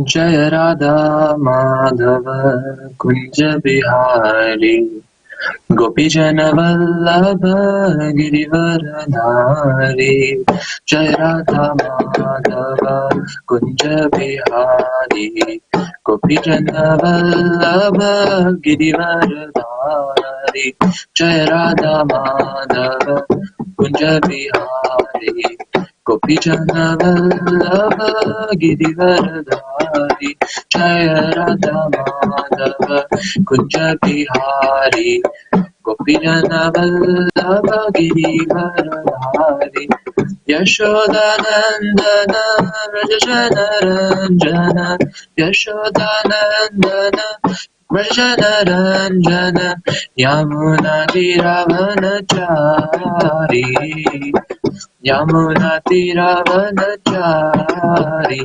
Jaya Radha Madhava Kunja Bihari Gopijana Vallabha Girivaradhari Jaya Radha Madhava Kunja Bihari Gopijana Vallabha Girivaradhari Jaya Radha Madhava Kunja Bihari Gopijana Vallabha Girivaradhari Jaya Radha Madhava Kunja Bihari Gopijana Vallabha Girivaradhari Yashodanandana Rajana Ranjana Yashodanandana Rajana Ranjana Yamuna Tiravanachari Yamuna Tiravanachari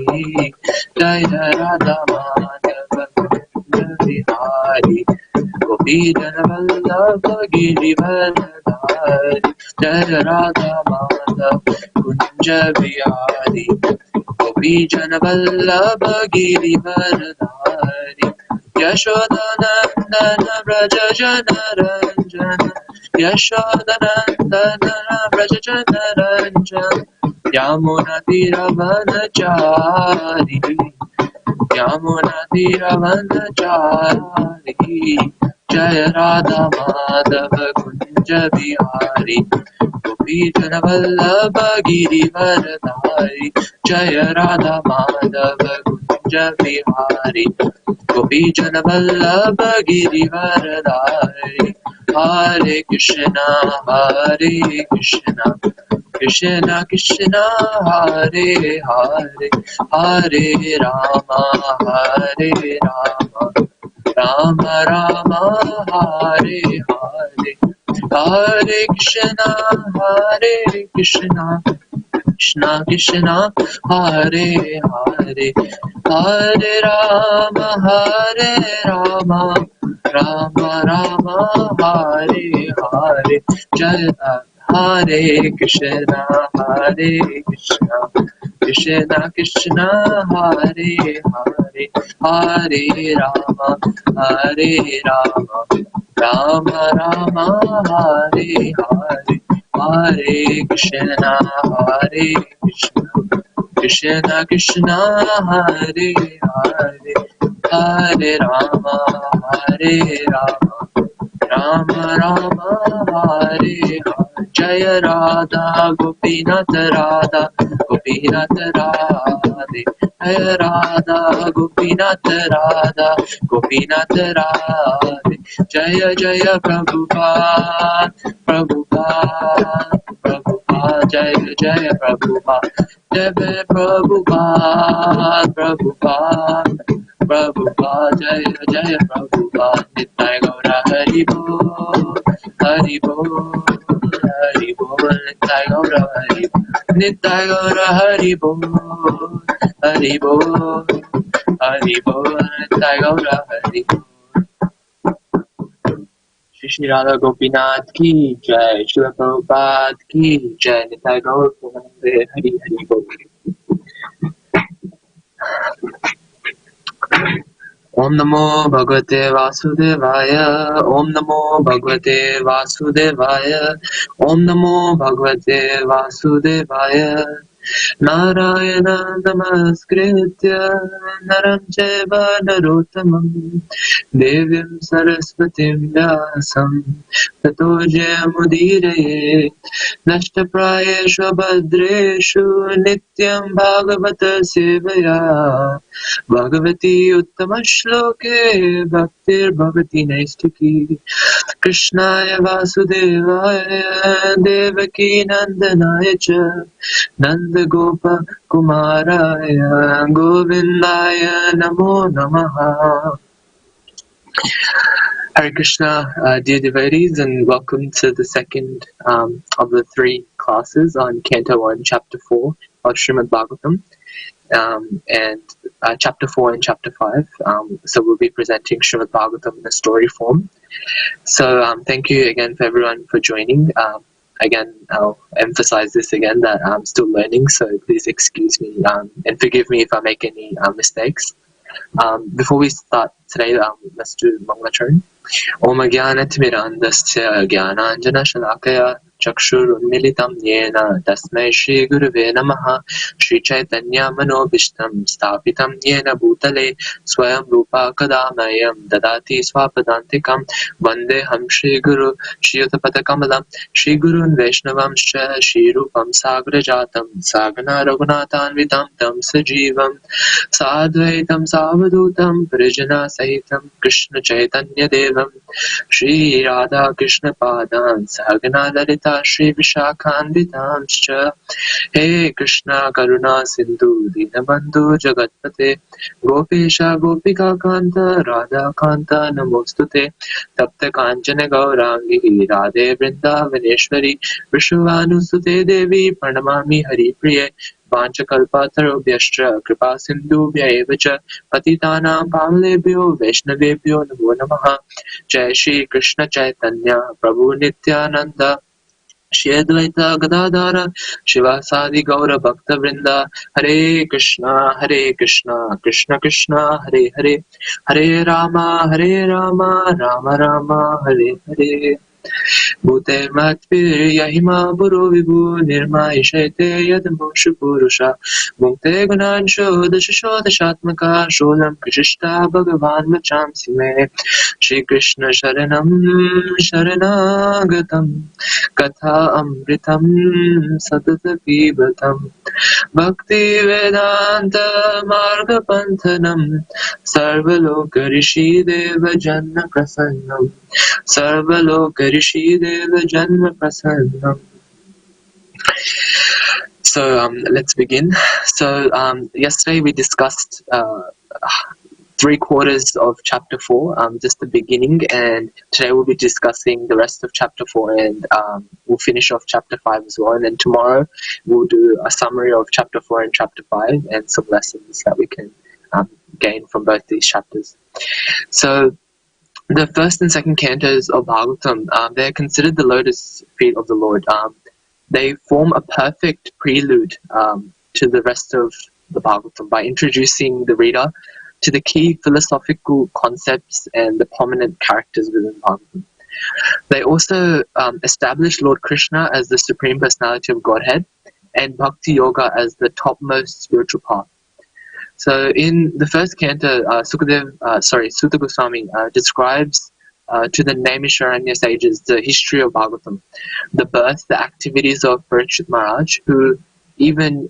Jaya Radha Madhava Kunja Bihari Gopijana Vallabha Girivaradhari Jaya Radha Madhava Kunja Bihari Gopijana Vallabha Girivaradhari Yashodanandana Vraja Jana Ranjana Yashodanandana Vraja Jana Ranjana Yamuna Tiravanachari Yamuna Tiravanachari Jaya Radha Madhava Kunja Bihari Gopijana Vallabha Girivaradhari Jaya Radha Madhava Kunja Bihari Gopijana Vallabha Girivaradhari Hare Krishna Hare Krishna Krishna Krishna Hare Hare Hare Rama Hare Rama Rama Rama Hare Hare Hare Krishna Hare Krishna Krishna Krishna Hare Hare Hare Rama Rama Rama Hare Hare Jaya Hare Krishna Krishna Krishna Krishna Hare Hare Hare Rama Rama Rama Hare Hare Hare Krishna Krishna Krishna Hare Hare Hare Rama Rama Rama Hare Hare Jaya Radha Gopinath Radha Gopinath Radhe Jaya Radha Gopinath Radha Gopinath Radhe Jaya Jaya Prabhupada Prabhupada Prabhupada Jaya Jaya Prabhupada Jaya Prabhupada Prabhupada Prabhupada Jaya Jaya Prabhupada Nitai Gaura Hari Bol Hari Bol Hari Bol Nitai Gaura Hari Bol Nitai Gaura Hari Bol Hari Bol Hari Bol Nitai Gaura Hari Bol Shri Radha Gopinath Ki Jai Srila Prabhupada Ki Jai Nitai Gaura Hari Hari Bol Om Namo Bhagavate Vasudevaya Om Namo Bhagavate Vasudevaya Om Namo Bhagavate Vasudevaya Narayana Namaskritya Naram Chaiva Narottamam Devim Saraswatim Vyasam Tato Jayamudiraye Nashtaprayeshu Bhadreshu Nityam Bhagavata Sevaya Bhagavati Uttama Shloke Bhaktir Bhavati Naistiki Krishnaya Vasudevaya Devaki Nandanaya Cha Nanda Gopa Kumaraya Govindaya Namo Namaha. Hare Krishna, dear devotees, and welcome to the second of the three classes on Canto 1, Chapter 4 of Srimad Bhagavatam. And Chapter 4 and Chapter 5. So we'll be presenting Srimad Bhagavatam in a story form. So thank you again for everyone for joining. again, I'll emphasize this again, that I'm still learning, so please excuse me and forgive me if I make any mistakes. Before we start today, let's do Mangala. Om Jnanatimirandasya Jnananjana Chakshurunmilitam Yena Tasmai Shri Gurave Namaha Shri Chaitanya Manobishtam Stapitam Yena Bhutale Swayam Rupa Kadamayam Dadati Swapadantikam Vandeham Shri Guru Shri Utapatakamalam Shri Gurun Vaishnavamscha Shri Rupam Sagrajatam Sagana Raghunathanvitam Tam Sajivam Sadvaitam Savadutam Prijana Sahitam Krishna Chaitanya Devam Shri Radha Krishna Padan Sahagana Lalita Shri Vishakhanvitamscha He Krishna Karuna Sindhu Dinabandhu Jagatpate Gopesha Gopika Kanta Radha Kanta Namostute Tapta Kanchana Gaurangi Radhe Vrindavaneshwari Vishwanusute Devi Pranamami Hari Priye Vanchakalpatarobhyascha Kripa Sindhubhya eva cha Patitanam Pavanebhyo Vaishnavebhyo Namo Namaha Jai Shri Krishna Chaitanya Prabhu Nityananda Shri Advaita Gadadhara Shivasadi Gaura Bhakta Vrinda Hare Krishna Krishna Krishna Hare Hare Hare Rama Rama Rama Hare Hare Bhute Matvirya Puro Vibhu Nirmaishete Yadamushu Purusha Mukte Gunansho Dashatmaka Sholam Krishta Bhagavan Vachamsi Me Shri Krishna Sharanagatam Katha Amritam Satata Pibatam Bhakti Vedanta Marga Panthanam Sarvaloka Rishi Deva Janna Prasannam Sarvaloka Rishi Deva Janma Prasannam. So let's begin. So yesterday we discussed 3/4 of chapter 4, just the beginning, and today we'll be discussing the rest of chapter 4, and we'll finish off chapter 5 as well, and then tomorrow we'll do a summary of chapter 4 and chapter 5 and some lessons that we can gain from both these chapters. So the first and second cantos of Bhagavatam, they're considered the lotus feet of the Lord. They form a perfect prelude to the rest of the Bhagavatam by introducing the reader to the key philosophical concepts and the prominent characters within Bhagavatam. They also establish Lord Krishna as the Supreme Personality of Godhead and Bhakti Yoga as the topmost spiritual path. So in the first canto, Sutta Goswami describes to the Naimisharanya sages the history of Bhagavatam, the birth, the activities of Parikshit Maharaj, who even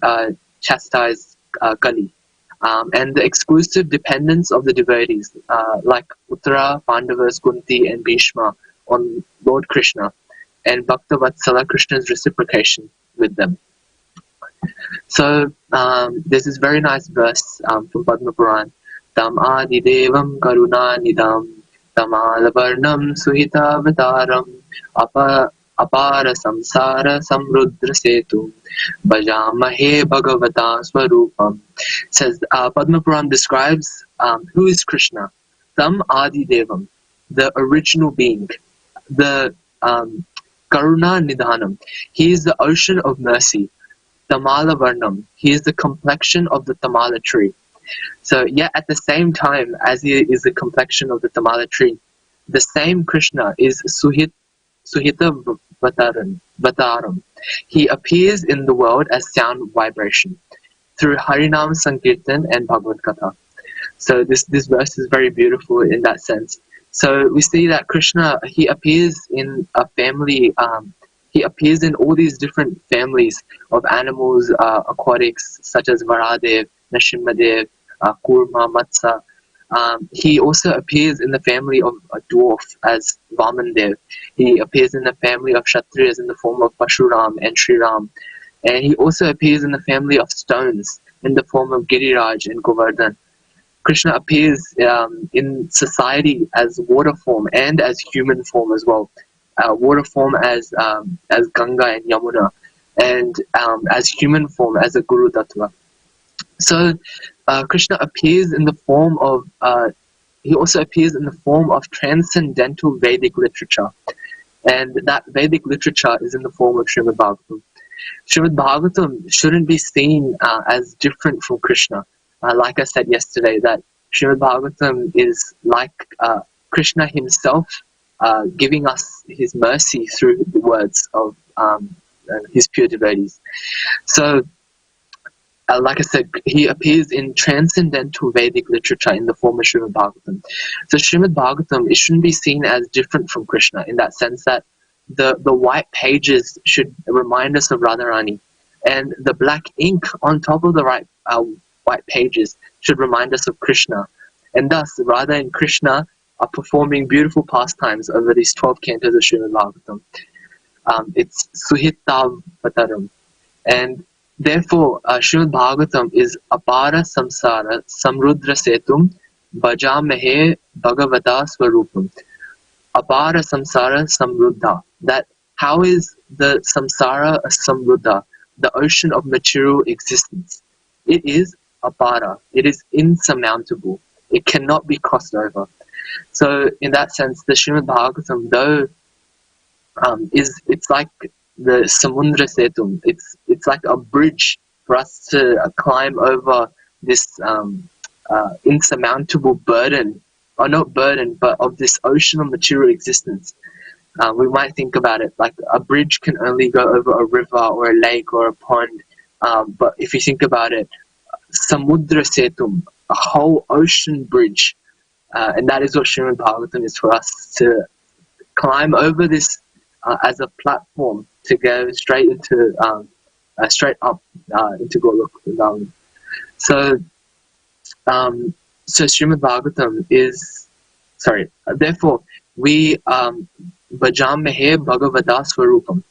chastised Kali, and the exclusive dependence of the devotees like Uttara, Pandavas, Kunti, and Bhishma on Lord Krishna, and Bhaktavatsala Krishna's reciprocation with them. So there's this very nice verse from Padma Puran. Tam adi devam karuna nidam tamalavarnam suhita avataram apara samsara samrudra setu bhajamahe bhagavata swarupam. Says Padma Puran describes who is Krishna. Tam adi devam, the original being, the karuna nidhanam. He is the ocean of mercy. Tamala Varnam, he is the complexion of the Tamala tree. So yet at the same time as he is the complexion of the Tamala tree, the same Krishna is Suhita Vataram. He appears in the world as sound vibration through Harinam Sankirtan and Bhagavad Gita. So this verse is very beautiful in that sense. So we see that Krishna, he appears in a family, he appears in all these different families of animals, aquatics, such as Varadev, Nrsimhadev, Kurma, Matsa. He also appears in the family of a dwarf as Vamandev. He appears in the family of Kshatriyas in the form of Pashuram and Shriram. And he also appears in the family of stones in the form of Giriraj and Govardhan. Krishna appears in society as water form and as human form as well. Water form as Ganga and Yamuna, and as human form as a Guru Tattva. So Krishna appears in the form of he also appears in the form of transcendental Vedic literature. And that Vedic literature is in the form of Srimad Bhagavatam. Srimad Bhagavatam shouldn't be seen as different from Krishna. Like I said yesterday, that Srimad Bhagavatam is like Krishna himself giving us his mercy through the words of his pure devotees. So, like I said, he appears in transcendental Vedic literature in the form of Srimad Bhagavatam. So Srimad Bhagavatam, it shouldn't be seen as different from Krishna in that sense that the white pages should remind us of Radharani, and the black ink on top of the white pages should remind us of Krishna. And thus, Radha and Krishna are performing beautiful pastimes over these 12 cantos of Srimad Bhagavatam. It's Suhitav Pataram. And therefore, Srimad Bhagavatam is Apara Samsara Samrudra Setum Bhajamehe Bhagavata Swarupam. Apara Samsara Samruddha. That how is the samsara a samruddha, the ocean of material existence? It is apara. It is insurmountable. It cannot be crossed over. So, in that sense, the Srimad Bhagavatam, though, it's like the Samundra Setum. It's like a bridge for us to climb over this insurmountable burden, or not burden, but of this ocean of material existence. We might think about it like a bridge can only go over a river or a lake or a pond, but if you think about it, Samudra Setum, a whole ocean bridge, and that is what Srimad Bhagavatam is for us, to climb over this as a platform to go straight into straight up into Golok Vrindavan. So Srimad Bhagavatam is therefore we Bhajamehe Bhagavata Swarupam.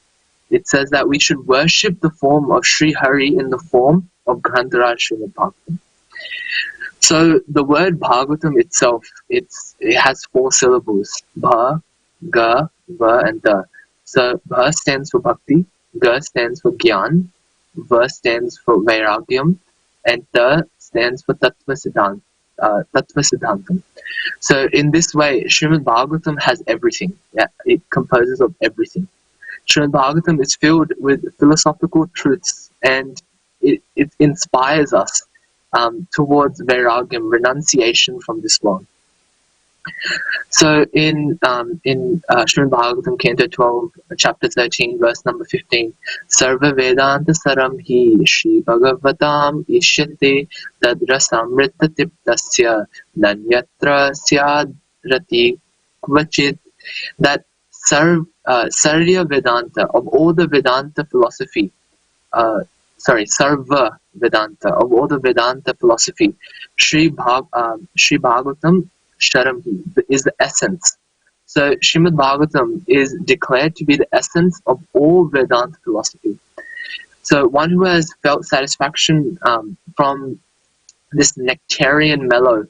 It says that we should worship the form of Sri Hari in the form of Grantharaj Srimad Bhagavatam. So the word Bhagavatam itself, it has 4 syllables: Bha, Ga, Va, and Da. So Bha stands for Bhakti, Ga stands for Gyan, Va stands for Vairagyam, and Da stands for Tattva Siddhantam. So in this way, Srimad Bhagavatam has everything. Yeah, it composes of everything. Srimad Bhagavatam is filled with philosophical truths, and it inspires us towards Vairagyam, renunciation from this world. So in Srimad Bhagavatam, Canto 12, Chapter 13, verse number 15, Sarva Vedanta Saram Hi Shri Bhagavatam Ishyate Tadra Samrita Tiptasya Nanyatra Syadrati Kvachit. That Sarya Vedanta, of all the Vedanta philosophy, Sarva Vedanta, of all the Vedanta philosophy, Sri Bhagavatam Sharamhi is the essence. So Srimad Bhagavatam is declared to be the essence of all Vedanta philosophy. So one who has felt satisfaction from this nectarian mellow,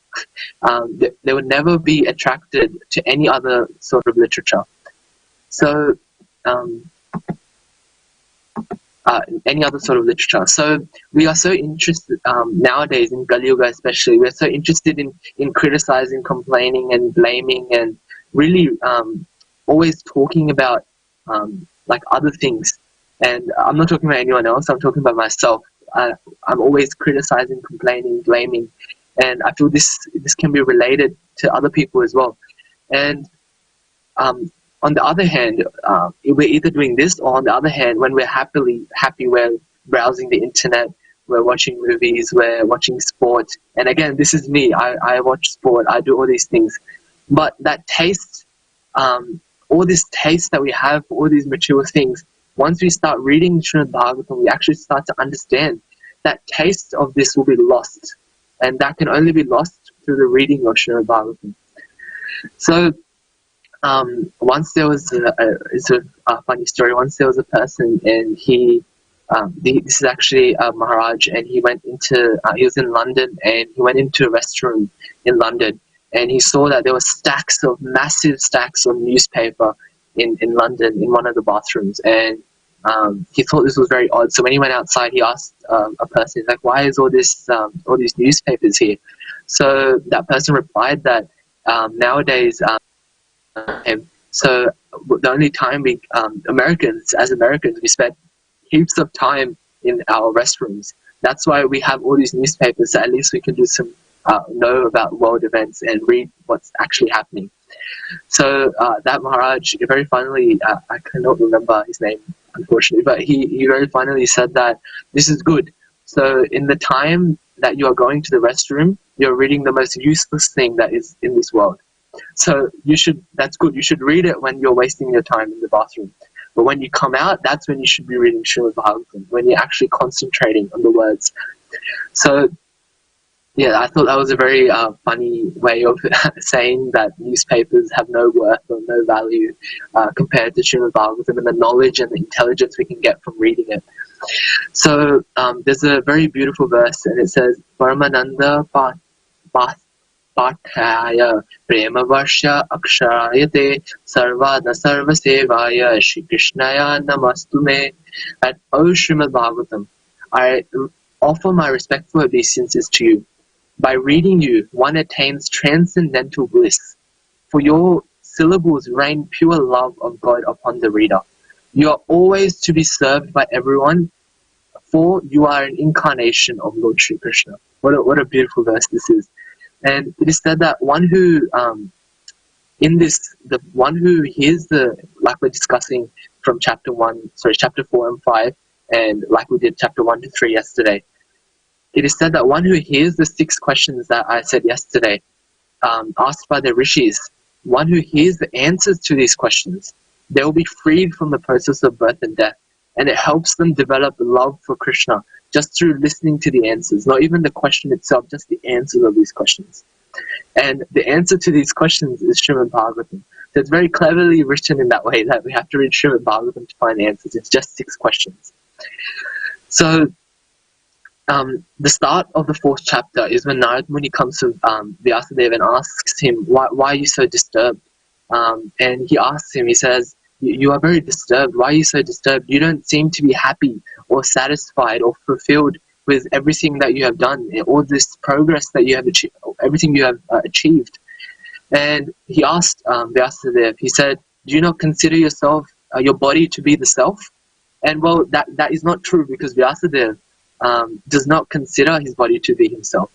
they would never be attracted to any other sort of literature. So any other sort of literature. So we are so interested nowadays in Kali Yuga especially, we're so interested in criticizing, complaining and blaming, and really always talking about like other things. And I'm not talking about anyone else, I'm talking about myself. I'm always criticizing, complaining, blaming, and I feel this can be related to other people as well. And on the other hand, we're either doing this, or on the other hand, when we're happy, we're browsing the internet, we're watching movies, we're watching sport. And again, this is me. I watch sport. I do all these things. But that taste, all this taste that we have for all these mature things, once we start reading Srimad Bhagavatam, we actually start to understand that taste of this will be lost. And that can only be lost through the reading of Srimad Bhagavatam. So, once there was it's a funny story. Once there was a person, and this is actually Maharaj, and he was in London, and he went into a restroom in London, and he saw that there were massive stacks of newspaper in London in one of the bathrooms, and he thought this was very odd. So when he went outside, he asked a person, like, "Why is all these newspapers here?" So that person replied that nowadays. So the only time we Americans we spend heaps of time in our restrooms. That's why we have all these newspapers, so at least we can do some know about world events and read what's actually happening. So that Maharaj very finally, I cannot remember his name unfortunately, but he very finally said that this is good. So in the time that you are going to the restroom, you're reading the most useless thing that is in this world. So that's good. You should read it when you're wasting your time in the bathroom. But when you come out, that's when you should be reading Srimad Bhagavatam, when you're actually concentrating on the words. So yeah, I thought that was a very funny way of saying that newspapers have no worth or no value compared to Srimad Bhagavatam and the knowledge and the intelligence we can get from reading it. So there's a very beautiful verse, and it says, Paramananda Pathaya Prema Varsha Aksharayate Sarvada Sarva Sevaya Shri Krishnaya Namastume. At O Srimad Bhagavatam, I offer my respectful obeisances to you. By reading you, one attains transcendental bliss. For your syllables rain pure love of God upon the reader. You are always to be served by everyone, for you are an incarnation of Lord Shri Krishna. What a beautiful verse this is. And it is said that one who, the one who hears like we're discussing from chapter 4 and 5, and like we did chapter 1 to 3 yesterday, it is said that one who hears the 6 questions that I said yesterday, asked by the rishis, one who hears the answers to these questions, they will be freed from the process of birth and death. And it helps them develop love for Krishna just through listening to the answers, not even the question itself, just the answers of these questions. And the answer to these questions is Srimad Bhagavatam. So it's very cleverly written in that way that we have to read Srimad Bhagavatam to find answers. It's just 6 questions. So the start of the 4th chapter is when Narad Muni comes to Vyasadeva and asks him, why are you so disturbed? And he asks him, he says, you are very disturbed. Why are you so disturbed? You don't seem to be happy or satisfied or fulfilled with everything that you have done, all this progress that you have achieved, everything you have achieved. And he asked Vyasadeva, he said, do you not consider yourself, your body to be the self? And well, that is not true, because Vyasadeva does not consider his body to be himself,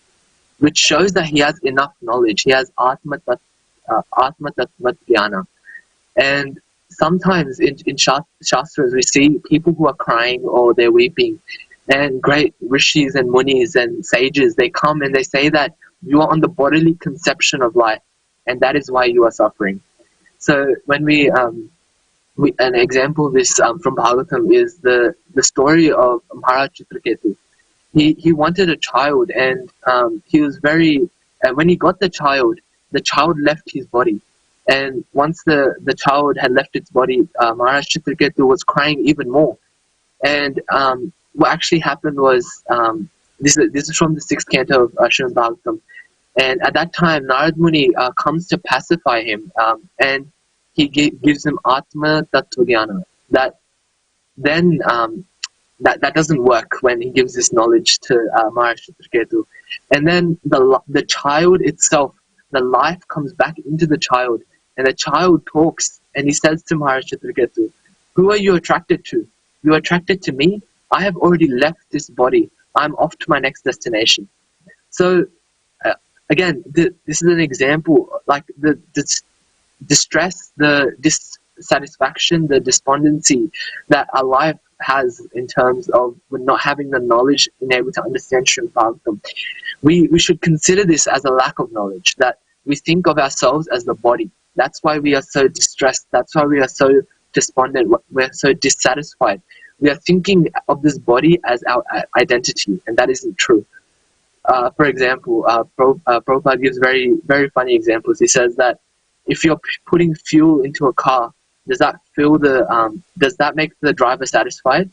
which shows that he has enough knowledge. He has Atma Tattva Jnana. And sometimes in Shastras we see people who are crying or they're weeping, and great rishis and munis and sages, they come and they say that you are on the bodily conception of life, and that is why you are suffering. So when an example of this from Bhagavatam is the story of Maharaj Chitraketu. He wanted a child, and he was when he got the child left his body. And once the child had left its body, Maharaj Chitraketu was crying even more. And what actually happened was, this is from the 6th canto of Srimad Bhagavatam. And at that time, Narad Muni comes to pacify him, and he gives him Atma Tattva Jnana. That doesn't work when he gives this knowledge to Maharaj Chitraketu. And then the child itself, the life comes back into the child, and the child talks, and he says to Maharaj Chitraketu, who are you attracted to? You are attracted to me? I have already left this body. I'm off to my next destination. So again, this is an example, like the distress, the dissatisfaction, the despondency that our life has in terms of not having the knowledge and able to understand Srimad Bhagavatam. We should consider this as a lack of knowledge, that we think of ourselves as the body. That's why we are so distressed. That's why we are so despondent. We're so dissatisfied. We are thinking of this body as our identity, and that isn't true. For example, Prabhupada gives very, very funny examples. He says that if you're putting fuel into a car, does that make the driver satisfied?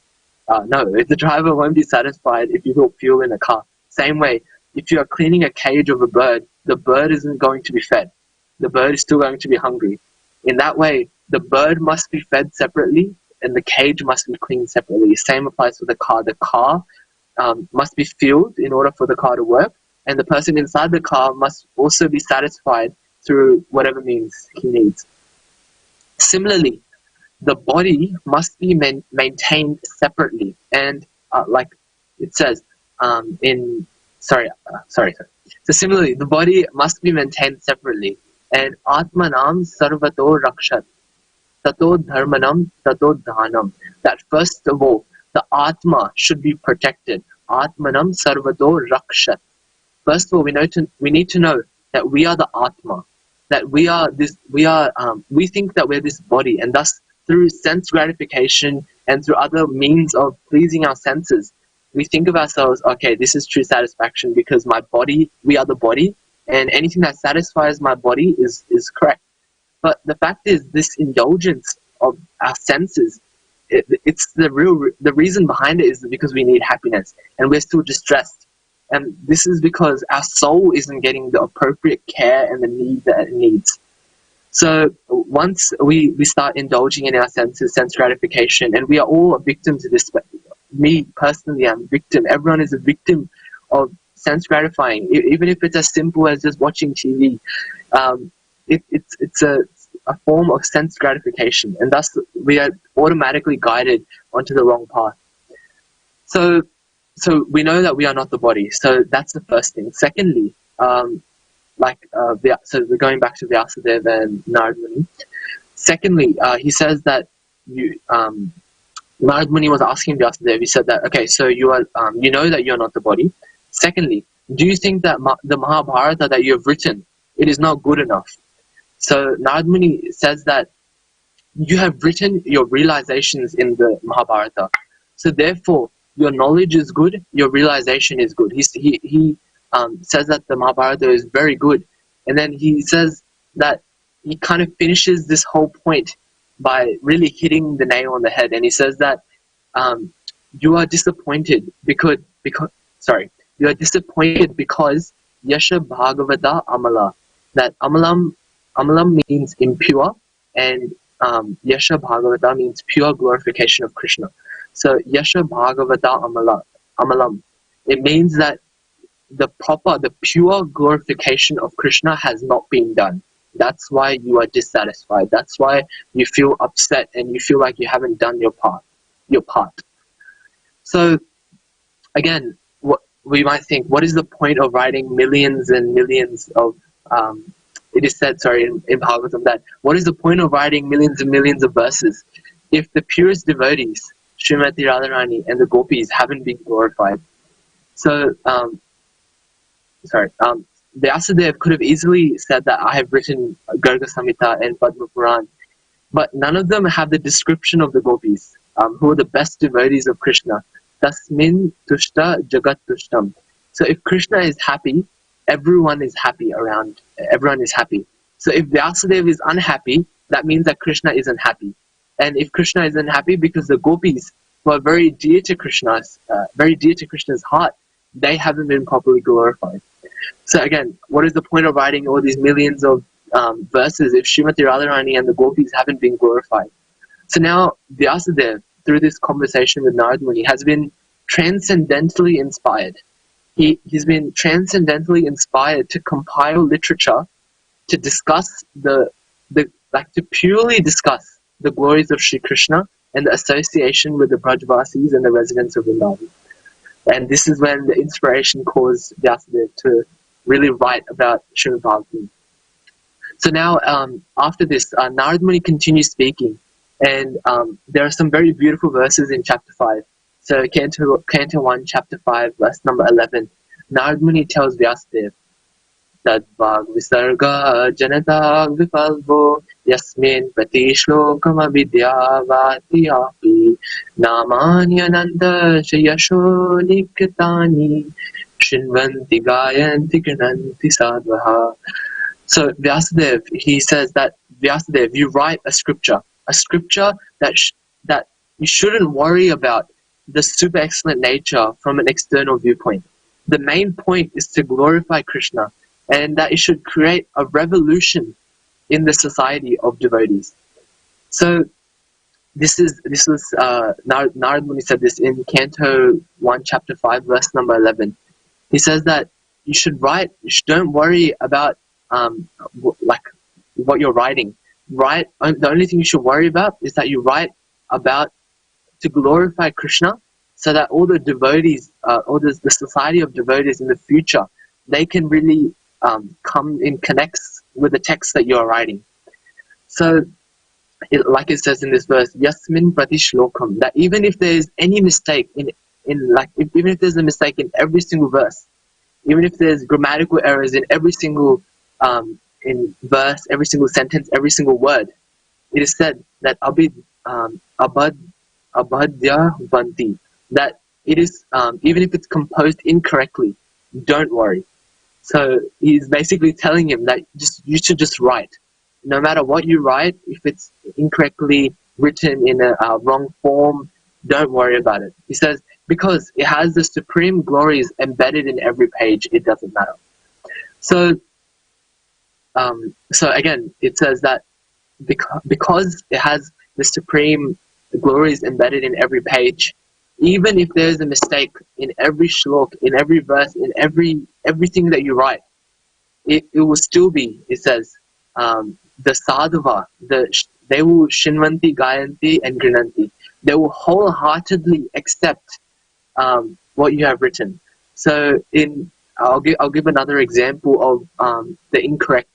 No, the driver won't be satisfied if you put fuel in a car. Same way, if you are cleaning a cage of a bird, the bird isn't going to be fed. The bird is still going to be hungry. In that way, the bird must be fed separately, and the cage must be cleaned separately. Same applies for the car. The car must be fueled in order for the car to work, and the person inside the car must also be satisfied through whatever means he needs. Similarly, the body must be maintained separately, and like it says in sorry. So similarly, the body must be maintained separately, and Atmanam Sarvato Rakshat Tato Dharmanam Tato Dhanam. That first of all, the Atma should be protected. Atmanam Sarvato Rakshat. First of all, we need to know that we are the Atma, that we think that we're this body, and thus through sense gratification and through other means of pleasing our senses, we think of ourselves, okay, this is true satisfaction because my body, we are the body, and anything that satisfies my body is correct. But the fact is, this indulgence of our senses, it's the reason behind it is because we need happiness, and we're still distressed. And this is because our soul isn't getting the appropriate care and the need that it needs. So once we start indulging in our senses, sense gratification, and we are all a victim to this. Me personally, I'm a victim. Everyone is a victim of sense gratifying, even if it's as simple as just watching TV. It's a form of sense gratification, and thus we are automatically guided onto the wrong path. So we know that we are not the body. So that's the first thing. Secondly, so we're going back to Vyasadeva and Narad Muni. Secondly, he says that Narad Muni was asking Vyasadeva. He said that, okay, so you are you know that you're not the body. Secondly, do you think that the Mahabharata that you have written, it is not good enough? So Narad Muni says that you have written your realizations in the Mahabharata. So therefore, your knowledge is good, your realization is good. He says that the Mahabharata is very good. And then he says that he kind of finishes this whole point by really hitting the nail on the head. And he says that you are disappointed because Yasha Bhagavata Amala. That Amalam means impure, and Yasha Bhagavata means pure glorification of Krishna. So Yasha Bhagavata Amalam. It means that the pure glorification of Krishna has not been done. That's why you are dissatisfied. That's why you feel upset and you feel like you haven't done your part. So again, what we might think, what is the point of writing millions and millions of it is said, in Bhagavatam, that what is the point of writing millions and millions of verses if the purest devotees, Srimati Radharani and the gopis, haven't been glorified? So, Vyasadeva could have easily said that I have written Garga Samhita and Padma Puran, but none of them have the description of the gopis, who are the best devotees of Krishna. Tasmin tushta jagat tushtam. So if Krishna is happy, everyone is happy around. Everyone is happy. So if Vyasadeva is unhappy, that means that Krishna isn't happy. And if Krishna isn't happy, because the gopis, who are very dear to Krishna's heart, they haven't been properly glorified. So again, what is the point of writing all these millions of verses if Srimati Radharani and the gopis haven't been glorified? So now Vyasadeva, through this conversation with Narad Muni, has been transcendentally inspired. He's been transcendentally inspired to compile literature to discuss to purely discuss the glories of Sri Krishna and the association with the Brajvasis and the residents of Vrindavan. And this is when the inspiration caused Vyasadeva to really write about Srimad Bhagavatam. So now, after this, Narad Muni continues speaking, and there are some very beautiful verses in chapter 5. So Canto 1, chapter 5, verse number 11, Narad Muni tells Vyasadeva, Tadvag visarga janata vipalvo yasmin prati shlokam avidyavati api namanyananda shayasho nikatani shinvanti gayanti grananti sadvaha. So Vyasadeva, he says that, Vyasadeva, you write a scripture that you shouldn't worry about the super excellent nature from an external viewpoint. The main point is to glorify Krishna, and that it should create a revolution in the society of devotees. So this was Narad Muni said this in Canto 1, chapter 5, verse number 11. He says that don't worry about what you're writing. write. The only thing you should worry about is that you write about to glorify Krishna, so that all the devotees, the society of devotees in the future, they can really come in connects with the text that you are writing. So, like it says in this verse, Yasmin Prati Shlokam, that even if there is any mistake even if there's a mistake in every single verse, even if there's grammatical errors in every single in verse, every single sentence, every single word, it is said that abhadya vanti, that it is even if it's composed incorrectly, don't worry. So he's basically telling him that you should just write. No matter what you write, if it's incorrectly written in a wrong form, don't worry about it. He says, because it has the supreme glories embedded in every page, it doesn't matter. So again, it says that because it has the supreme glories embedded in every page, even if there's a mistake in every shlok, in every verse, in everything that you write, it will still be, it says, the sadhava, they will shinvanti, gayanti, and grinanti. They will wholeheartedly accept what you have written. So I'll give another example of the incorrect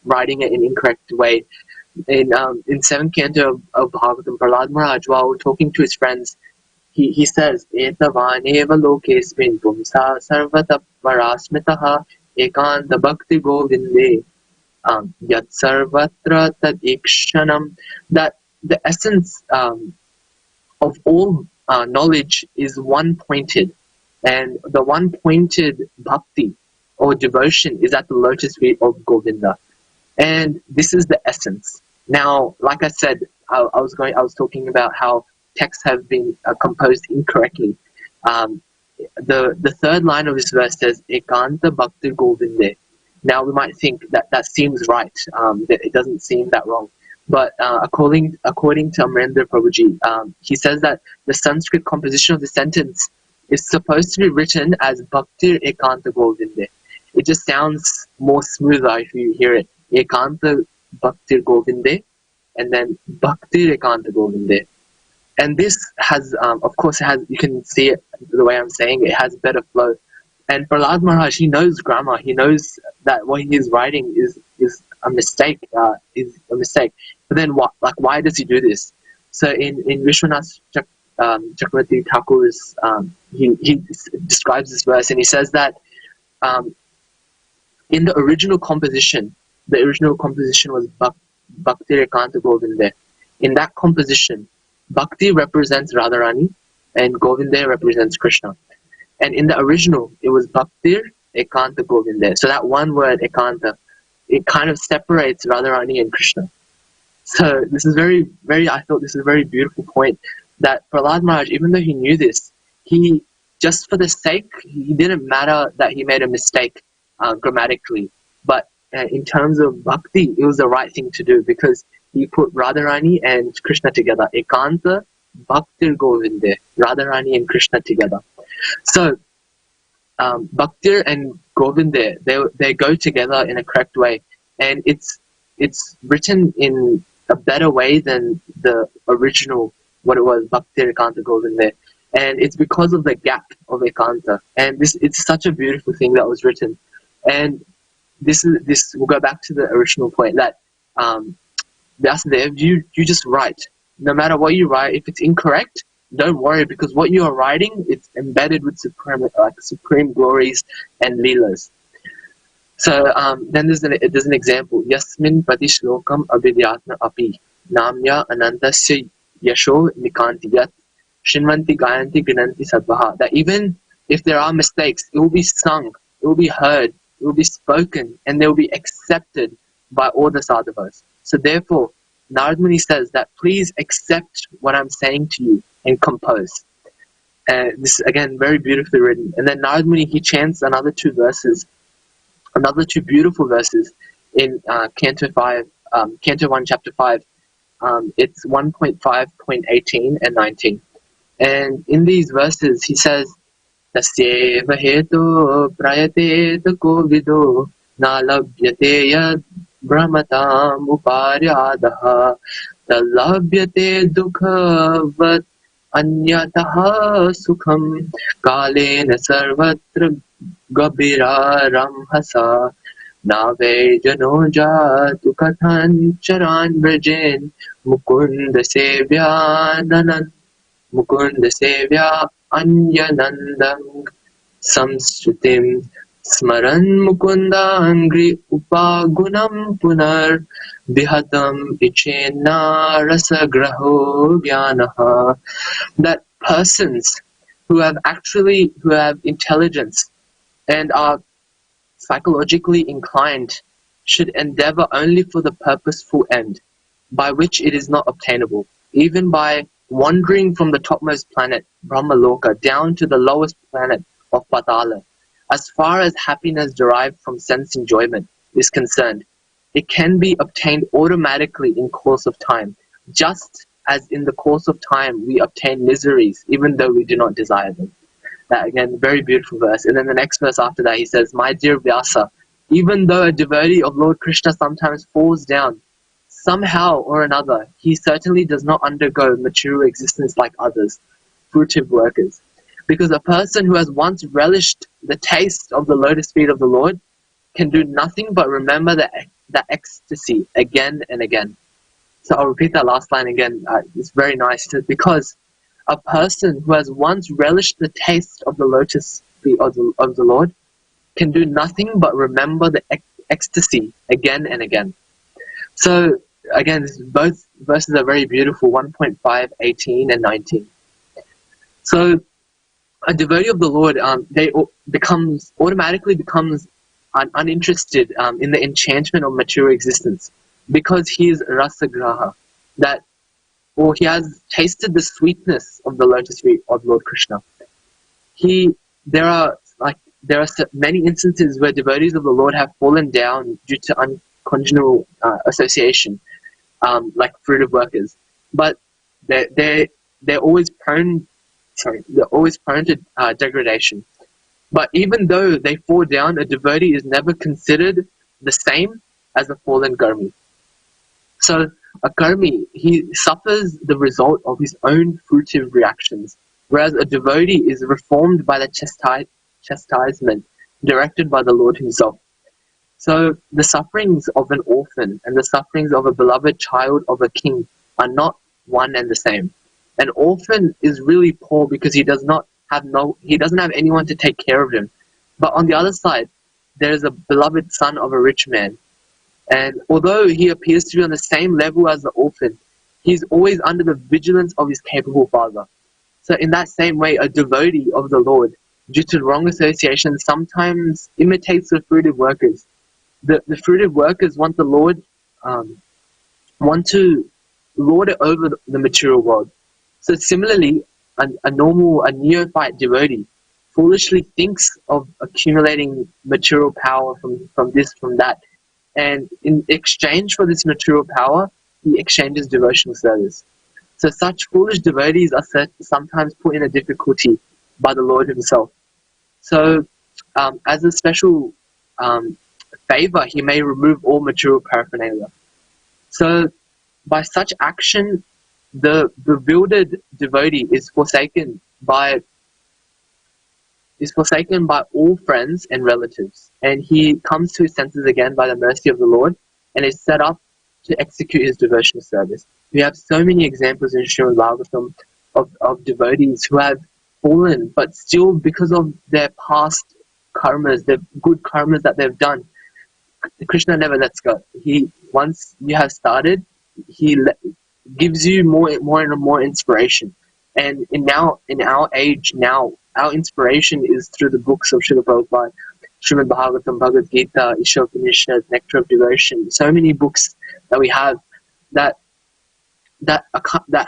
writing it in incorrect way. In 7th canto of Bhagavatam, Prahlad Maharaj, while talking to his friends, he says, Etavaneva lokesmin pumsa sarvata parasmitaha ekanta bhakti govinde yat sarvatra tad ikshanam, that the essence of all knowledge is one-pointed, and the one-pointed bhakti or devotion is at the lotus feet of Govinda. And this is the essence. Now, like I said, I was talking about how texts have been composed incorrectly. The third line of this verse says Ekanta Bhakti Govinde. Now we might think that seems right. That it doesn't seem that wrong. But according to Amarendra Prabhuji, he says that the Sanskrit composition of the sentence is supposed to be written as Bhaktir Ekanta Govinde. It just sounds more smoother if you hear it. Ekanta Bhaktir Govinde, and then Bhaktir Ekanta Govinde. And this has, of course, you can see it the way I'm saying it has better flow. And Prahlad Maharaj, he knows grammar. He knows that what he is writing is a mistake. But then, why does he do this? So in Vishwanath Chakravarti Thakur's, he describes this verse, and he says that in the original composition was Bhakti Ekanta Govinde. In that composition, Bhakti represents Radharani and Govinda represents Krishna. And in the original, it was Bhaktir Ekanta Govinda. So that one word, Ekanta, it kind of separates Radharani and Krishna. So this is I thought this is a very beautiful point, that Prahlad Maharaj, even though he knew this, he, just for the sake, he didn't matter that he made a mistake grammatically. But in terms of bhakti, it was the right thing to do, because he put Radharani and Krishna together. Ekanta Bhaktir Govinde, Radharani and Krishna together. So Bhaktir and Govinda, they go together in a correct way, and it's written in a better way than the original, what it was, Bhaktir Ekanta Govinda. And it's because of the gap of Ekanta. And it's such a beautiful thing that was written. And this will go back to the original point that Vyasadeva, you just write. No matter what you write, if it's incorrect, don't worry, because what you are writing, it's embedded with supreme glories and leelas. So then there's an example. Yasmin Prati Shlokam Abhidyatna Api Namya Anantasya Yasho Nikanti Yat Shinvanti Gayanti Grinanti Sadvaha. That even if there are mistakes, it will be sung, it will be heard, it will be spoken, and they will be accepted by all the sadhavas. So therefore, Narad Muni says that please accept what I'm saying to you and compose. This is again very beautifully written. And then Narad Muni, he chants another two beautiful verses in Canto 1, Chapter 5. It's 1.5.18 and 19. And in these verses, he says, Tasyeva heto prayate tako vido na labhyate yad भ्रमताम् उपार्यादः तल्लभ्यते दुःखवत् अन्यतः सुखं कालेन सर्वत्र गभीरारंहसा न वै जनो जातु कथञ्चरान् व्रजेन् मुकुन्द सेव्या अन्यनन्दं संस्तुतिं स्मरन् मुकुन्दाङ्घ्रि उपागुणं पुनर्विहतम् इच्छेन्ना रसग्रहो ज्ञानः. That persons who have intelligence and are psychologically inclined should endeavor only for the purposeful end, by which it is not obtainable, even by wandering from the topmost planet, Brahmaloka, down to the lowest planet of Patala. As far as happiness derived from sense enjoyment is concerned, it can be obtained automatically in course of time, just as in the course of time we obtain miseries, even though we do not desire them. That again, very beautiful verse. And then the next verse after that, he says, "My dear Vyasa, even though a devotee of Lord Krishna sometimes falls down, somehow or another, he certainly does not undergo material existence like others, fruitive workers. Because a person who has once relished the taste of the lotus feet of the Lord can do nothing but remember that ecstasy again and again." So I'll repeat that last line again. It's very nice. It says, because a person who has once relished the taste of the lotus feet of the Lord can do nothing but remember the ecstasy again and again. So again, both verses are very beautiful, 1.5, 18 and 19. So a devotee of the Lord, automatically becomes uninterested in the enchantment of material existence, because he is rasagraha, or he has tasted the sweetness of the lotus feet of Lord Krishna. There are many instances where devotees of the Lord have fallen down due to uncongenial association, like fruitive workers, but they're always prone to degradation. But even though they fall down, a devotee is never considered the same as a fallen karmi. So a karmi, he suffers the result of his own fruitive reactions, whereas a devotee is reformed by the chastisement directed by the Lord himself. So the sufferings of an orphan and the sufferings of a beloved child of a king are not one and the same. An orphan is really poor because he doesn't have anyone to take care of him. But on the other side, there is a beloved son of a rich man. And although he appears to be on the same level as the orphan, he's always under the vigilance of his capable father. So in that same way, a devotee of the Lord, due to wrong association, sometimes imitates the fruitive workers. The fruitive workers want the Lord, want to lord it over the material world. So similarly, a neophyte devotee foolishly thinks of accumulating material power from this, from that. And in exchange for this material power, he exchanges devotional service. So such foolish devotees are sometimes put in a difficulty by the Lord himself. So as a special favor, he may remove all material paraphernalia. So by such action, the bewildered devotee is forsaken by all friends and relatives, and he comes to his senses again by the mercy of the Lord, and is set up to execute his devotional service. We have so many examples in Srimad Bhagavatam of devotees who have fallen, but still, because of their past karmas, their good karmas that they've done, Krishna never lets go. Once you have started, he gives you more and more inspiration. And in our age now, our inspiration is through the books of Srila Prabhupada, Srimad Bhagavatam, Bhagavad Gita, Ishopanishad, Nectar of Devotion. So many books that we have that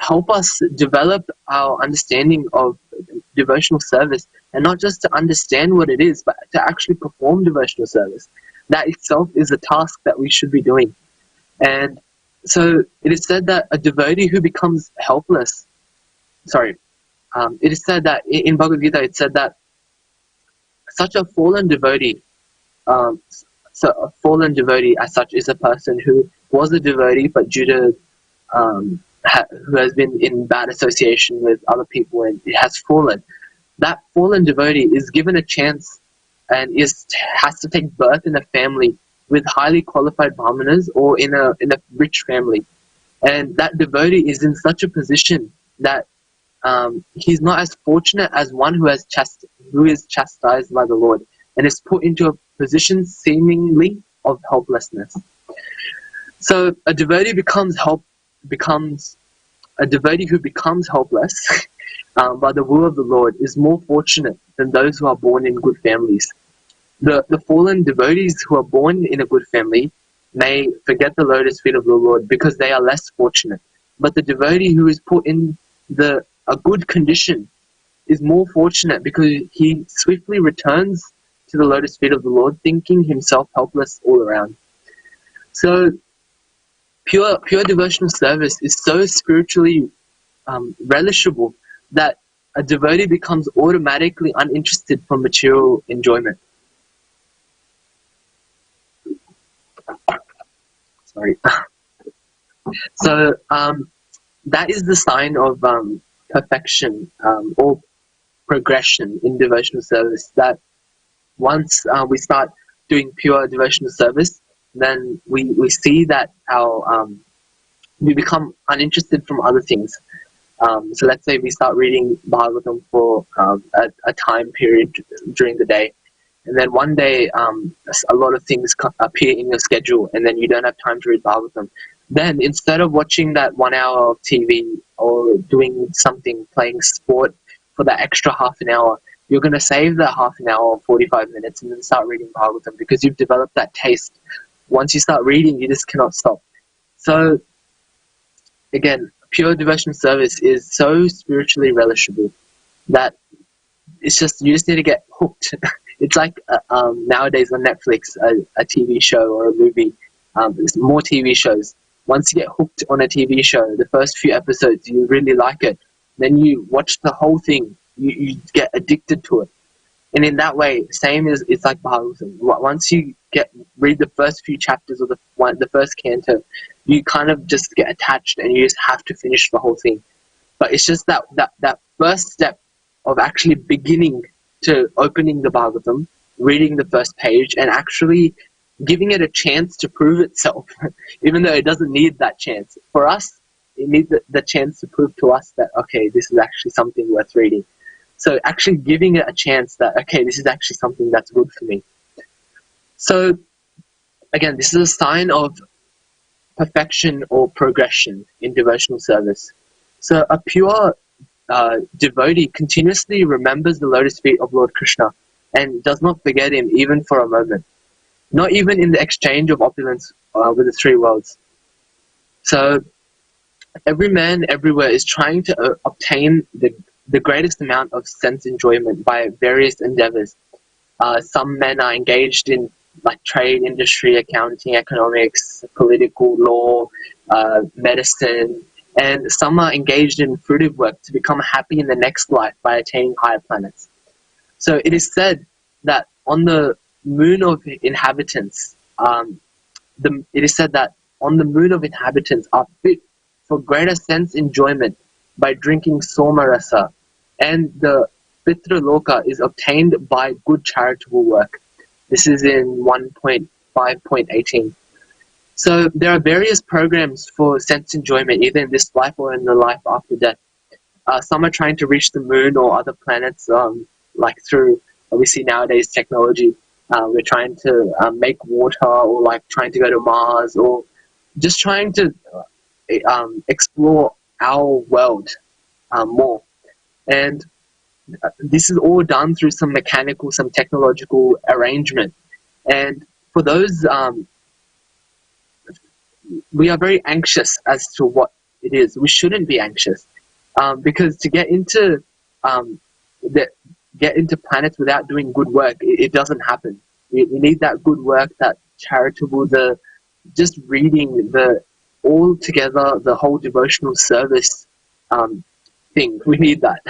help us develop our understanding of devotional service, and not just to understand what it is, but to actually perform devotional service. That itself is a task that we should be doing. And so it is said that a devotee who becomes helpless, it is said that in Bhagavad Gita, it said that such a fallen devotee, So a fallen devotee as such is a person who was a devotee, but due to who has been in bad association with other people and it has fallen. That fallen devotee is given a chance and has to take birth in a family with highly qualified brahmanas or in a rich family. And that devotee is in such a position that he's not as fortunate as one who is chastised by the Lord and is put into a position seemingly of helplessness. So a devotee who becomes helpless by the will of the Lord is more fortunate than those who are born in good families. The fallen devotees who are born in a good family may forget the lotus feet of the Lord because they are less fortunate. But the devotee who is put in a good condition is more fortunate because he swiftly returns to the lotus feet of the Lord, thinking himself helpless all around. So pure devotional service is so spiritually relishable that a devotee becomes automatically uninterested from material enjoyment. Sorry. So that is the sign of perfection or progression in devotional service, that once we start doing pure devotional service, then we see that we become uninterested from other things. So let's say we start reading Bhagavatam for a time period during the day, and then one day a lot of things appear in your schedule and then you don't have time to read Bhagavatam. Then instead of watching that 1 hour of TV or doing something, playing sport for that extra half an hour, you're going to save that half an hour or 45 minutes and then start reading Bhagavatam because you've developed that taste. Once you start reading, you just cannot stop. So again, pure devotional service is so spiritually relishable that it's just, you just need to get hooked. It's like nowadays on Netflix, a TV show or a movie. There's more TV shows. Once you get hooked on a TV show, the first few episodes, you really like it. Then you watch the whole thing. You get addicted to it. And in that way, same as it's like Bhagavatam. Once you read the first few chapters of the first canto, you kind of just get attached and you just have to finish the whole thing. But it's just that first step of actually beginning to opening the Bhagavatam, reading the first page, and actually giving it a chance to prove itself, even though it doesn't need that chance. For us, it needs the chance to prove to us that, okay, this is actually something worth reading. So actually giving it a chance that, okay, this is actually something that's good for me. So again, this is a sign of perfection or progression in devotional service. So a pure devotee continuously remembers the lotus feet of Lord Krishna and does not forget him even for a moment, not even in the exchange of opulence with the three worlds. So every man everywhere is trying to obtain the greatest amount of sense enjoyment by various endeavors. Some men are engaged in like trade, industry, accounting, economics, political law, medicine, and some are engaged in fruitive work to become happy in the next life by attaining higher planets. So it is said that on the moon of inhabitants, it is said that on the moon of inhabitants are fit for greater sense enjoyment by drinking somarasa, and the Pitra Loka is obtained by good charitable work. This is in 1.5.18. So there are various programs for sense enjoyment, either in this life or in the life after death. Some are trying to reach the moon or other planets, like through, we see nowadays, technology. We're trying to make water, or like trying to go to Mars, or just trying to explore our world more. And this is all done through some mechanical, some technological arrangement. And for those, we are very anxious as to what it is. We shouldn't be anxious, because to get into planets without doing good work, it doesn't happen. We need that good work, that charitable, just reading, all together, the whole devotional service thing. We need that.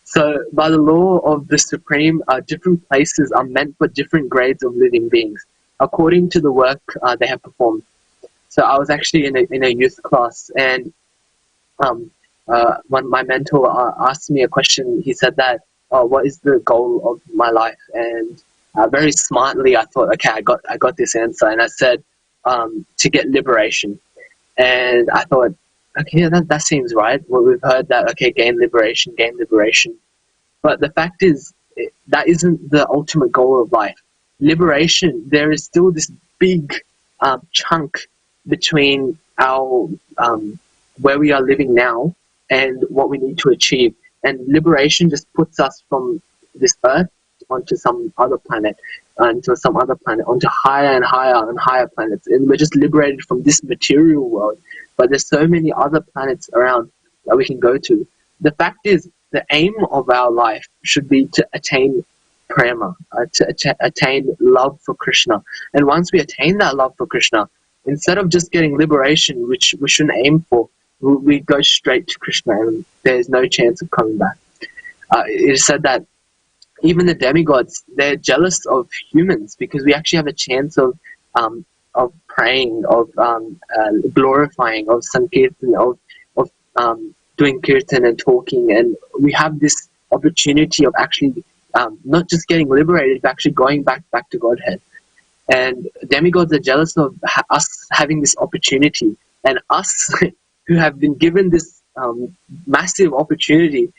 So by the law of the Supreme, different places are meant for different grades of living beings. according to the work they have performed. So I was actually in a youth class, and when my mentor asked me a question, he said that, "What is the goal of my life?" And very smartly, I thought, "Okay, I got this answer," and I said, "To get liberation." And I thought, "Okay, yeah, that seems right. Well, we've heard that. Okay, gain liberation, gain liberation." But the fact is, that isn't the ultimate goal of life. Liberation, there is still this big chunk between our where we are living now and what we need to achieve. And liberation just puts us from this earth onto some other planet, onto higher and higher and higher planets. And we're just liberated from this material world. But there's so many other planets around that we can go to. The fact is, the aim of our life should be to attain prema, to attain love for Krishna. And once we attain that love for Krishna, instead of just getting liberation, which we shouldn't aim for, we go straight to Krishna, and there's no chance of coming back. It is said that even the demigods, they're jealous of humans because we actually have a chance of praying, of glorifying, of sankirtan, of doing kirtan and talking, and we have this opportunity of actually not just getting liberated, but actually going back to Godhead. And demigods are jealous of us having this opportunity, and us who have been given this massive opportunity.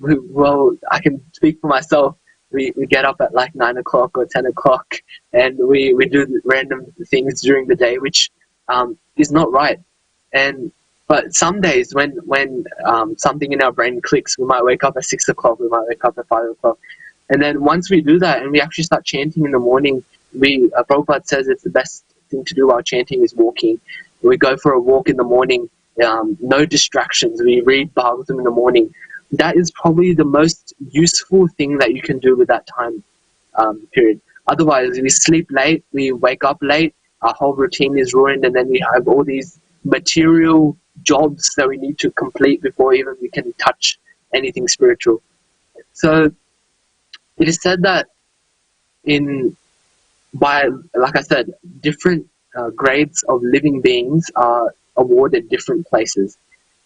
Well, I can speak for myself. We get up at like 9 o'clock or 10 o'clock, and we do random things during the day, which is not right. But some days when something in our brain clicks, we might wake up at 6 o'clock, we might wake up at 5 o'clock. And then once we do that and we actually start chanting in the morning, Prabhupada says it's the best thing to do while chanting is walking. We go for a walk in the morning, no distractions. We read Bhagavatam in the morning. That is probably the most useful thing that you can do with that time period. Otherwise, we sleep late, we wake up late, our whole routine is ruined, and then we have all these material jobs that we need to complete before even we can touch anything spiritual. So it is said that like I said, different grades of living beings are awarded different places.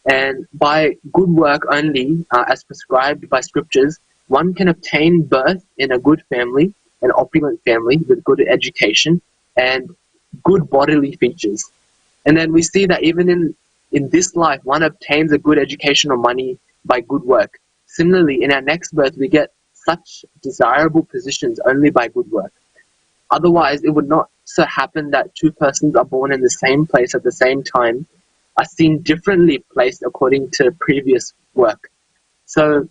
And by good work only, as prescribed by scriptures, one can obtain birth in a good family, an opulent family with good education and good bodily features. And then we see that even in this life, one obtains a good education or money by good work. Similarly, in our next birth, we get such desirable positions only by good work. Otherwise, it would not so happen that two persons are born in the same place at the same time, are seen differently placed according to previous work. So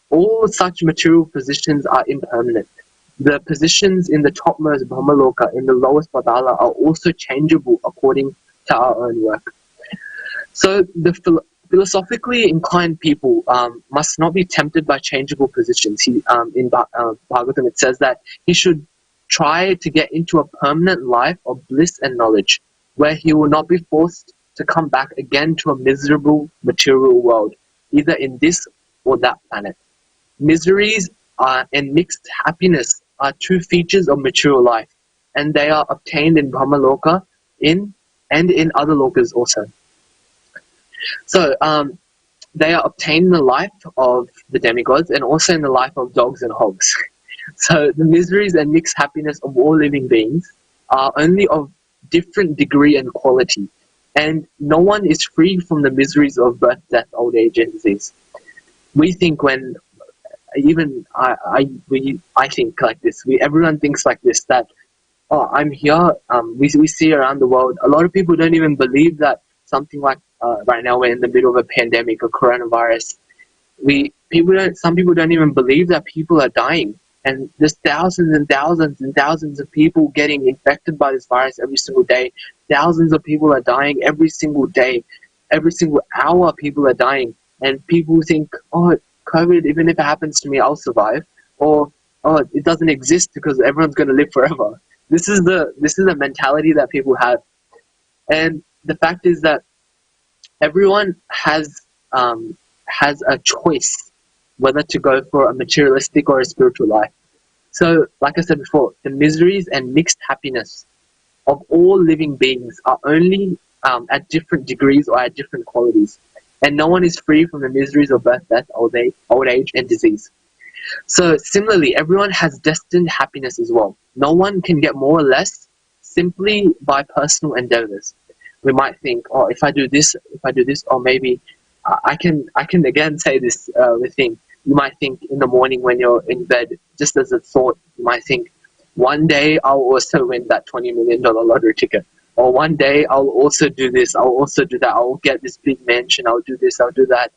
all such material positions are impermanent. The positions in the topmost Brahmaloka, in the lowest Padala, are also changeable according to our own work. So the philosophically inclined people must not be tempted by changeable positions. In Bhagavatam it says that he should try to get into a permanent life of bliss and knowledge, where he will not be forced to come back again to a miserable material world, either in this or that planet. Miseries and mixed happiness are two features of material life, and they are obtained in Brahmaloka and in other lokas also. So they are obtained in the life of the demigods and also in the life of dogs and hogs. So the miseries and mixed happiness of all living beings are only of different degree and quality, and no one is free from the miseries of birth, death, old age, and disease. We think when even I think like this. Everyone thinks like this, that I'm here. We see around the world, a lot of people don't even believe that something like right now we're in the middle of a pandemic, a coronavirus. Some people don't even believe that people are dying, and there's thousands and thousands and thousands of people getting infected by this virus every single day. Thousands of people are dying every single day. Every single hour people are dying, and people think, oh, COVID, even if it happens to me, I'll survive, or oh, it doesn't exist because everyone's going to live forever. This is the mentality that people have, and the fact is that everyone has a choice whether to go for a materialistic or a spiritual life. So, like I said before, the miseries and mixed happiness of all living beings are only at different degrees or at different qualities. And no one is free from the miseries of birth, death, old age, and disease. So similarly, everyone has destined happiness as well. No one can get more or less simply by personal endeavors. We might think, oh, if I do this, or maybe I can again say this with thing. You might think in the morning when you're in bed, just as a thought, you might think, one day I'll also win that $20 million lottery ticket. Or one day I'll also do this, I'll also do that, I'll get this big mansion, I'll do this, I'll do that.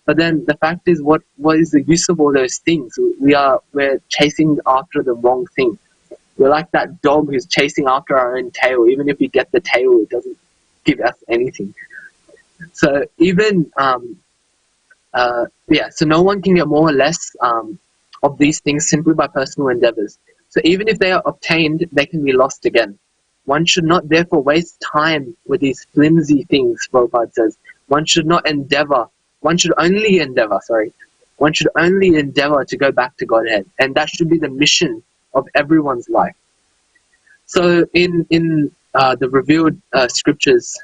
But then the fact is, what is the use of all those things? We're chasing after the wrong thing. We're like that dog who's chasing after our own tail. Even if we get the tail, it doesn't give us anything. So even so no one can get more or less of these things simply by personal endeavors. So even if they are obtained, they can be lost again. One should not therefore waste time with these flimsy things, Prabhupada says. One should only endeavor to go back to Godhead. And that should be the mission of everyone's life. So in the revealed scriptures,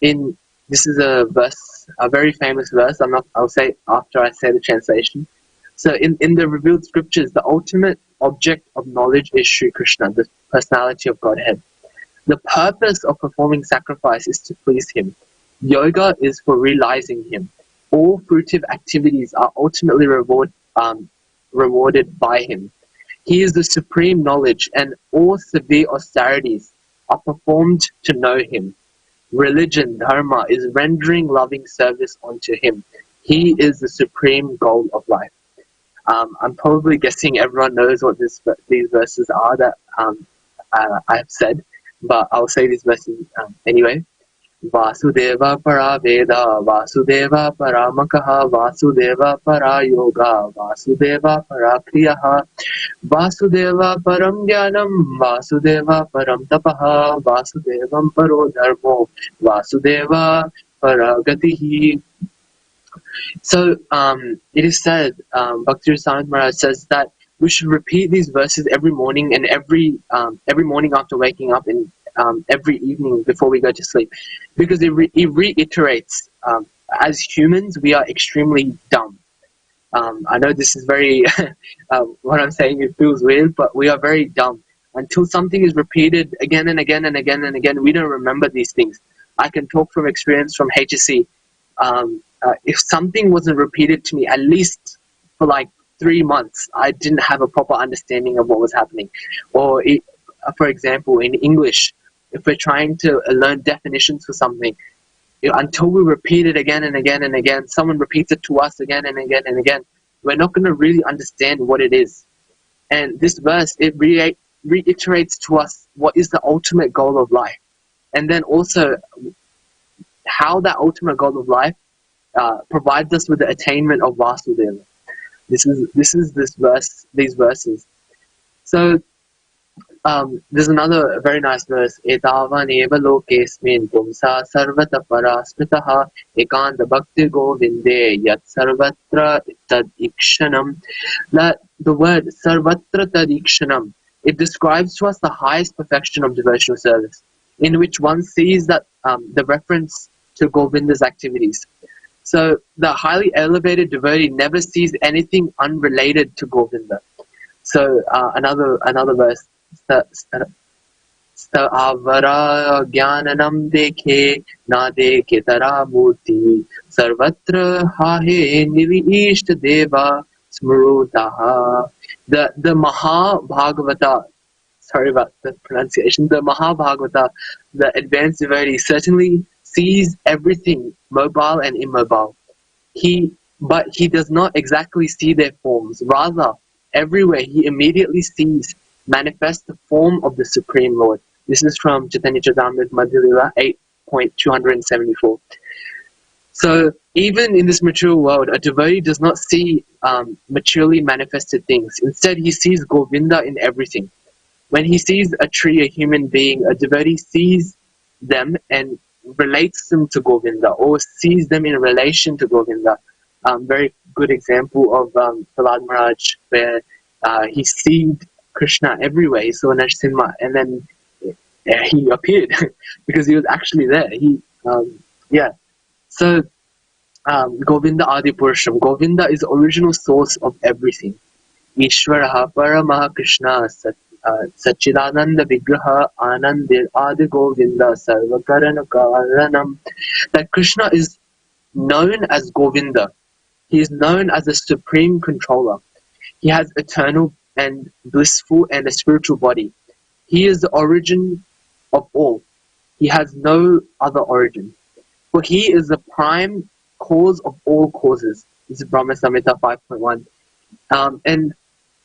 this is a verse, a very famous verse. I'll say after I say the translation. So in the revealed scriptures, the ultimate object of knowledge is Sri Krishna, the personality of Godhead. The purpose of performing sacrifice is to please him. Yoga is for realizing him. All fruitive activities are ultimately rewarded by him. He is the supreme knowledge, and all severe austerities are performed to know him. Religion, dharma, is rendering loving service unto him. He is the supreme goal of life. I'm probably guessing everyone knows what these verses are that I have said, but I'll say these verses anyway. Vasudeva para Veda, Vasudeva para Makaha, Vasudeva para Yoga, Vasudeva para Kriyaha, Vasudeva param Jnanam, Vasudeva param Tapaha, Vasudevam paro dharmo, Vasudeva para Gatihi. So it is said, Bhakti Rasamrita Maharaj says that we should repeat these verses every morning and every morning after waking up and every evening before we go to sleep, because it reiterates, as humans we are extremely dumb. I know this is very, what I'm saying, it feels weird, but we are very dumb. Until something is repeated again and again and again and again, we don't remember these things. I can talk from experience from HSC. If something wasn't repeated to me at least for like 3 months, I didn't have a proper understanding of what was happening. Or for example, in English, if we're trying to learn definitions for something, until we repeat it again and again and again, someone repeats it to us again and again and again, we're not going to really understand what it is. And this verse, it reiterates to us what is the ultimate goal of life. And then also how that ultimate goal of life provides us with the attainment of Vasudeva. These verses. So there's another very nice verse. Etavan eva lokesmin pumsa sarvata parasmitaha ekanta bhakti govinde yat sarvatra tad ikshanam. That the word sarvatra tad ikshanam, it describes to us the highest perfection of devotional service, in which one sees that the reference to Govinda's activities. So the highly elevated devotee never sees anything unrelated to Govinda. So another verse. Avara jnanam dekhe na dekhe tara murti sarvatra hahe nivishta deva smrutaha. The Mahabhagavata, sorry about the pronunciation, the Mahabhagavata, the advanced devotee, certainly sees everything, mobile and immobile. But he does not exactly see their forms. Rather, everywhere he immediately sees manifest the form of the Supreme Lord. This is from Chaitanya Charitamrita Madhya Lila 8.274. So even in this material world, a devotee does not see maturely manifested things. Instead, he sees Govinda in everything. When he sees a tree, a human being, a devotee sees them and relates them to Govinda, or sees them in relation to Govinda. Very good example of Prahlad Maharaj, where he seed Krishna everywhere. He saw Narasimha, and then he appeared because he was actually there. So Govinda Adi Purusham. Govinda is the original source of everything. Ishvaraha Paramaha Krishna Sachidananda Vigraha Anandir Adi Govinda Sarvakarana Karanam. That Krishna is known as Govinda. He is known as the supreme controller. He has eternal and blissful and a spiritual body. He is the origin of all. He has no other origin. For he is the prime cause of all causes. This is Brahma Samhita 5.1. And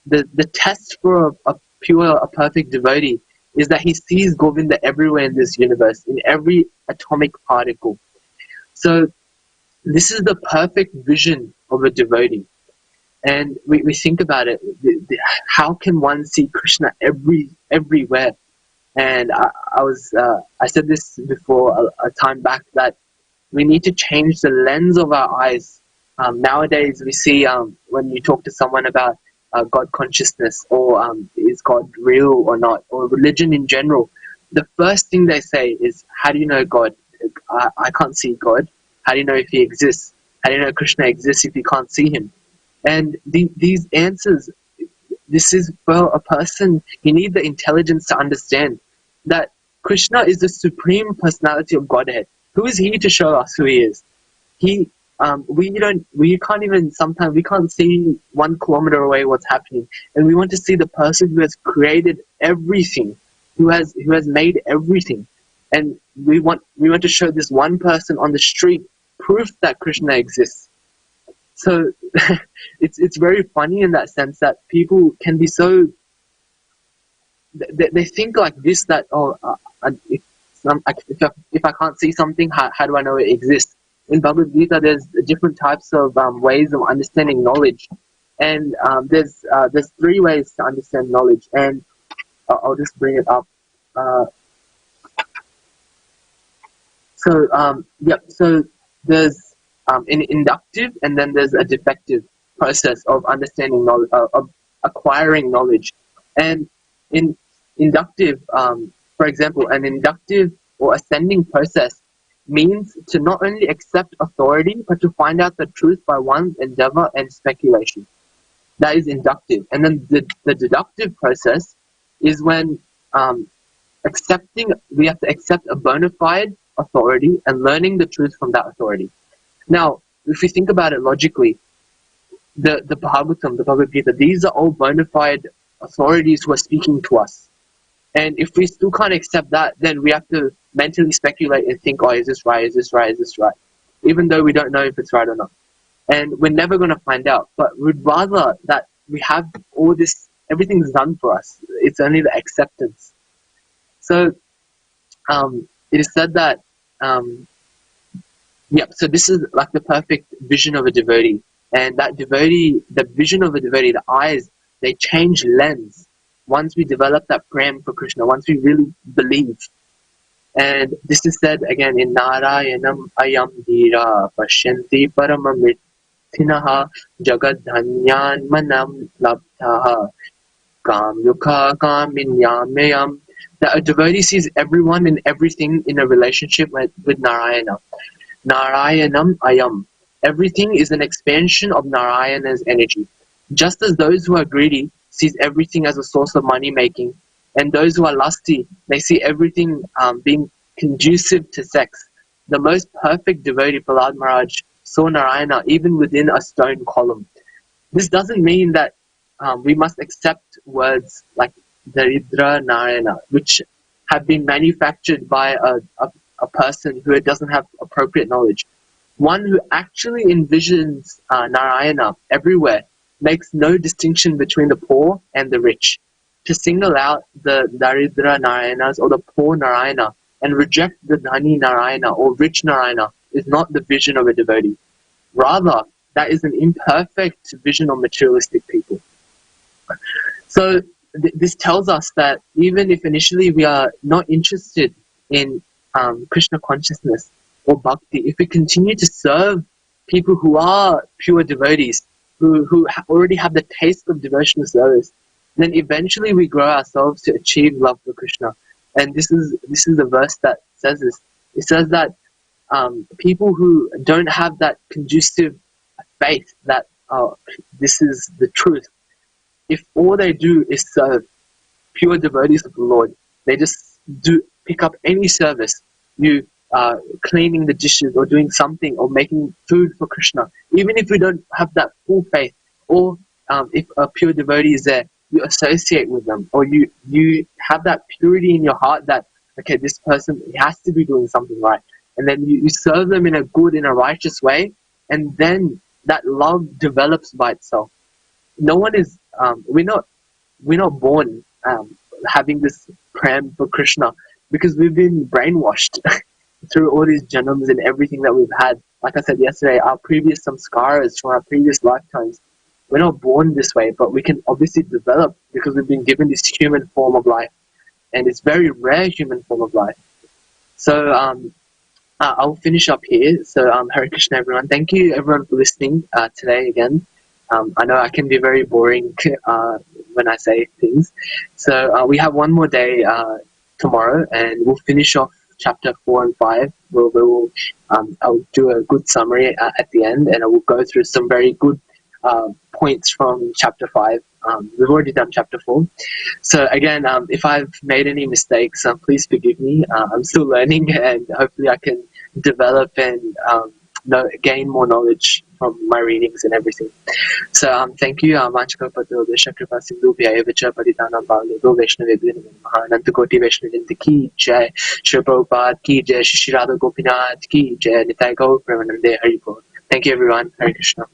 the test for a perfect devotee is that he sees Govinda everywhere in this universe, in every atomic particle. So this is the perfect vision of a devotee. And we think about it, how can one see Krishna everywhere? And I said this before a time back, that we need to change the lens of our eyes. Nowadays we see when you talk to someone about God consciousness, or is God real or not, or religion in general, the first thing they say is, how do you know God? I can't see God. How do you know if he exists? How do you know Krishna exists if you can't see him? And these answers, this is for a person, you need the intelligence to understand that Krishna is the supreme personality of Godhead. Who is he to show us who he is? We can't see 1 kilometer away what's happening, and we want to see the person who has created everything, who has made everything, and we want to show this one person on the street proof that Krishna exists. So it's very funny in that sense that people can be so, they think like this, that if I can't see something, how do I know it exists? In Bhagavad Gita, there's different types of ways of understanding knowledge, and there's 3 ways to understand knowledge, and I'll just bring it up. So there's an inductive, and then there's a defective process of understanding knowledge, of acquiring knowledge. And in inductive, for example, an inductive or ascending process means to not only accept authority, but to find out the truth by one's endeavor and speculation. That is inductive. And then the deductive process is when we have to accept a bona fide authority and learning the truth from that authority. Now, if we think about it logically, the Bhagavatam, the Bhagavad Gita, these are all bona fide authorities who are speaking to us. And if we still can't accept that, then we have to mentally speculate and think, is this right, is this right, is this right? Even though we don't know if it's right or not. And we're never going to find out. But we'd rather that we have all this, everything's done for us. It's only the acceptance. So it is said that, so this is like the perfect vision of a devotee. And that devotee, the vision of a devotee, the eyes, they change lens once we develop that prem for Krishna, once we really believe. And this is said again in Narayanam Ayam Dhira Pashyanti Paramamithinaha Jagadhanyan Manam Labdhaha Kam Yukha Kaminyameyam. That a devotee sees everyone and everything in a relationship with Narayana. Narayanam Ayam. Everything is an expansion of Narayana's energy. Just as those who are greedy sees everything as a source of money making, and those who are lusty, they see everything being conducive to sex. The most perfect devotee, Prahlad Maharaj, saw Narayana even within a stone column. This doesn't mean that we must accept words like Daridra Narayana, which have been manufactured by a person who doesn't have appropriate knowledge. One who actually envisions Narayana everywhere makes no distinction between the poor and the rich. To single out the Daridra Narayanas or the poor Narayana and reject the Dhani Narayana or rich Narayana is not the vision of a devotee. Rather, that is an imperfect vision of materialistic people. So this tells us that even if initially we are not interested in Krishna consciousness or bhakti, if we continue to serve people who are pure devotees, who already have the taste of devotional service, then eventually we grow ourselves to achieve love for Krishna. And this is the verse that says this. It says that people who don't have that conducive faith that this is the truth, if all they do is serve, pure devotees of the Lord, they just do pick up any service, you cleaning the dishes or doing something or making food for Krishna, even if we don't have that full faith, or if a pure devotee is there, you associate with them, or you have that purity in your heart that, okay, this person has to be doing something right, and then you serve them in a good, in a righteous way, and then that love develops by itself. No one is we're not born having this prem for Krishna, because we've been brainwashed through all these janams and everything that we've had. Like I said yesterday, our previous samskaras from our previous lifetimes, we're not born this way, but we can obviously develop because we've been given this human form of life, and it's very rare human form of life. So I'll finish up here. So Hare Krishna, everyone. Thank you, everyone, for listening today again. I know I can be very boring when I say things. So we have one more day tomorrow, and we'll finish off chapter 4 and 5. I'll do a good summary at the end, and I will go through some very good points from chapter 5. We've already done chapter 4. So again, if I've made any mistakes, please forgive me. I'm still learning, and hopefully I can develop and gain more knowledge from my readings and everything. So thank you. Vanchakapatro Vishakripa Sindhu Vyayavacha Paritanam Bhagavato Vaishnavebhyo Namaha Anantakoti Vaishnavinta Ki Jai, Shri Prabhupada Ki Jai, Shri Radha Gopinath Ki Jai, Nitai Gaur Premanande Hari Bol. Thank you, everyone. Hare Krishna.